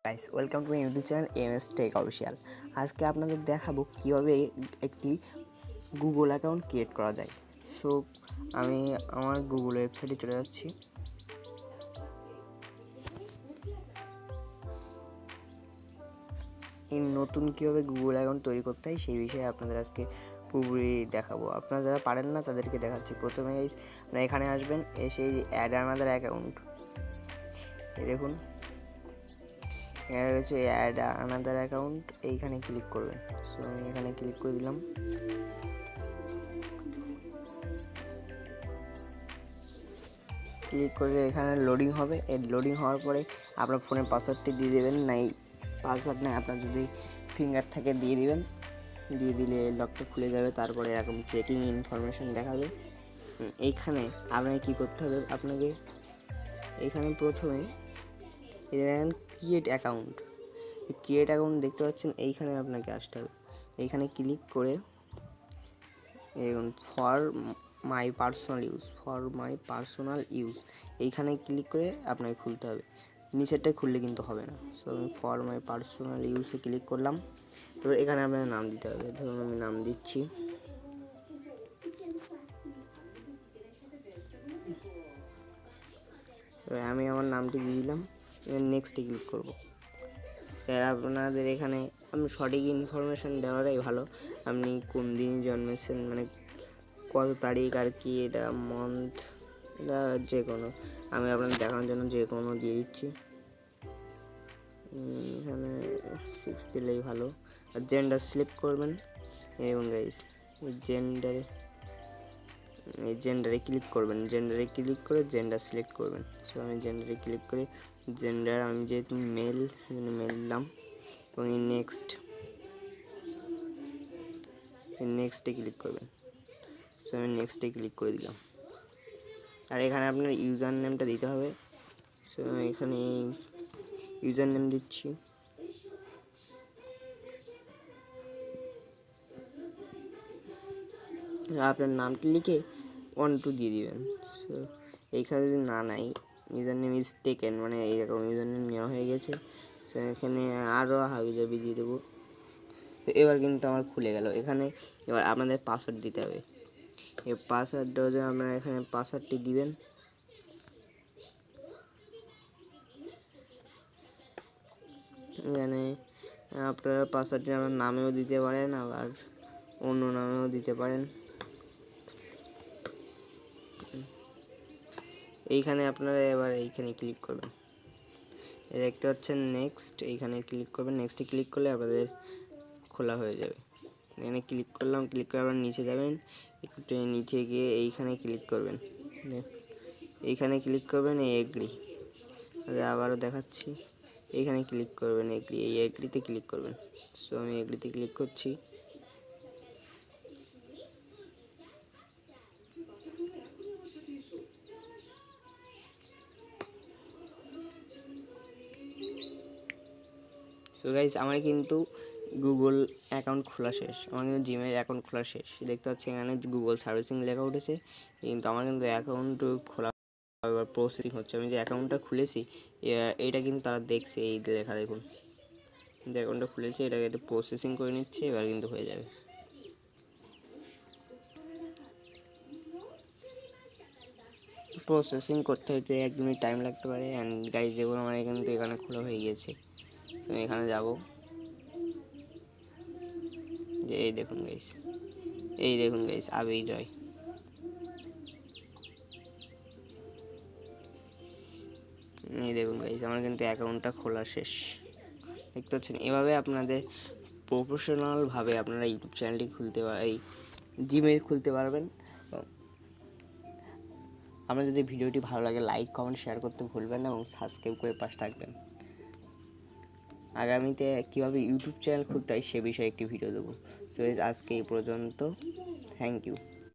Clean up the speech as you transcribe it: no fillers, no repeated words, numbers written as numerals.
Guys welcome to my YouTube channel MS take official. আজকে আপনাদের দেখাবো কিভাবে একটি গুগল অ্যাকাউন্ট ক্রিয়েট করা যায়। সো আমি আমার গুগল ওয়েবসাইটে চলে যাচ্ছি। এই নতুন কীভাবে গুগল অ্যাকাউন্ট তৈরি করতে হয় সেই বিষয়ে আপনাদের আজকে পুরোপুরি দেখাবো। আপনারা যারা পারেন না তাদেরকে দেখাচ্ছি। প্রথমে এখানে আসবেন, এসে অ্যাড আনাদার অ্যাকাউন্ট, এই দেখুন এখানে রয়েছে অ্যাড আনাদার অ্যাকাউন্ট, এইখানে ক্লিক করবেন। সো আমি এখানে ক্লিক করে দিলাম। ক্লিক করে এখানে লোডিং হবে। এই লোডিং হওয়ার পরে আপনার ফোনের পাসওয়ার্ডটি দিয়ে দেবেন। নাই পাসওয়ার্ড নেই, আপনার যদি ফিঙ্গার থাকে দিয়ে দিবেন। দিয়ে দিলে লকটা খুলে যাবে। তারপরে এরকম চেকিং ইনফরমেশন দেখাবে। এইখানে আপনাকে কী করতে হবে, আপনাকে এখানে প্রথমে এই দেখেন ক্রিয়েট অ্যাকাউন্ট, এই ক্রিয়েট অ্যাকাউন্ট দেখতে পাচ্ছেন, এইখানে আপনাকে আসতে হবে। এইখানে ক্লিক করে ফর মাই পার্সোনাল ইউজ এইখানে ক্লিক করে আপনাকে খুলতে হবে। নিচেরটাই খুললে কিন্তু হবে না। সো আমি ফর মাই পার্সোনাল ইউজে ক্লিক করলাম। এবার এখানে আপনাদের নাম দিতে হবে। ধরুন আমি নাম দিচ্ছি, আমি আমার নামটি দিয়ে দিলাম। এবার নেক্সটে ক্লিক করব। এর আপনাদের এখানে আমি সঠিক ইনফরমেশান দেওয়াটাই ভালো। আপনি কোন দিনই জন্মেছেন, মানে কত তারিখ আর কি, এটা মান্থ, এটা যে কোনো, আমি আপনাদের দেখানোর জন্য যে কোনো দিয়ে দিচ্ছি। এখানে 6 দিলেই ভালো। আর জেন্ডার সিলেক্ট করবেন। এবং গাইস জেন্ডারে ক্লিক করবেন। জেন্ডারে ক্লিক করে জেন্ডার সিলেক্ট করবেন। সো আমি জেন্ডারে ক্লিক করে জেন্ডার, আমি যেহেতু মেল দিলাম। এবং নেক্সটে ক্লিক করবেন। সো আমি নেক্সটে ক্লিক করে দিলাম। আর এখানে আপনার ইউজার নেমটা দিতে হবে। সো এখানে ইউজার নেম দিচ্ছি। আপনার নামটি লিখে 1 2 দিয়ে দিবেন। সো এইখানে যদি নাই ইউজার নেম ইজ টেকেন, মানে এইরকম ইউজার নেম নেওয়া হয়ে গেছে। সো এখানে আরও হাবিজাবি দিয়ে দেবো। তো এবার কিন্তু আমার খুলে গেল। এখানে এবার আপনাদের পাসওয়ার্ড দিতে হবে। এই পাসওয়ার্ডটা যে আপনারা এখানে পাসওয়ার্ডটি দিবেন। এখানে আপনারা পাসওয়ার্ডটি আপনার নামেও দিতে পারেন, আবার অন্য নামেও দিতে পারেন। এইখানে আপনারা এবার এইখানে ক্লিক করবেন। দেখতে পাচ্ছেন নেক্সট, এইখানে ক্লিক করবেন। নেক্সটে ক্লিক করলে আপনাদের খোলা হয়ে যাবে। এখানে ক্লিক করলাম। ক্লিক করে আবার নিচে যাবেন, একটু নিচে গিয়ে এইখানে ক্লিক করবেন। এইখানে ক্লিক করবেন এই এগ্রি, আবারও দেখাচ্ছি। এইখানে ক্লিক করবেন এগ্রি, এই এগ্রিতে ক্লিক করবেন। সো আমি এগ্রিতে ক্লিক করছি। সো গাইস আমার কিন্তু গুগল অ্যাকাউন্ট খোলা শেষ, আমার কিন্তু জিমেল অ্যাকাউন্ট খোলা শেষ। দেখতে পাচ্ছি এখানে গুগল সার্ভিসিং লেখা উঠেছে, কিন্তু আমার কিন্তু অ্যাকাউন্ট খোলা এবার প্রসেসিং হচ্ছে। আমি যে অ্যাকাউন্টটা খুলেছি এইটা কিন্তু তারা দেখছে, এই লেখা দেখুন, যে অ্যাকাউন্টটা খুলেছি এটাকে একটু প্রসেসিং করে নিচ্ছে। এবার কিন্তু হয়ে যাবে। প্রসেসিং করতে হতে 1 মিনিট টাইম লাগতে পারে। অ্যান্ড গাইজ দেখুন আমার কিন্তু এখানে খোলা হয়ে গিয়েছে। আমি এখানে যাব, যে এই দেখুন গাইস আবির রয়। এই দেখুন গাইস আমার কিন্তু অ্যাকাউন্টটা খোলা শেষ। দেখতে পাচ্ছেন, এভাবে আপনাদের প্রফেশনালভাবে আপনারা ইউটিউব চ্যানেলটি খুলতে এই জিমেইল খুলতে পারবেন। আপনার যদি ভিডিওটি ভালো লাগে লাইক কমেন্ট শেয়ার করতে ভুলবেন না, এবং সাবস্ক্রাইব করে পাশে থাকবেন। আগামীতে কীভাবে ইউটিউব চ্যানেল খুলতে হয় সে বিষয়ে একটি ভিডিও দেবো। তো আজকে এই পর্যন্ত, থ্যাংক ইউ।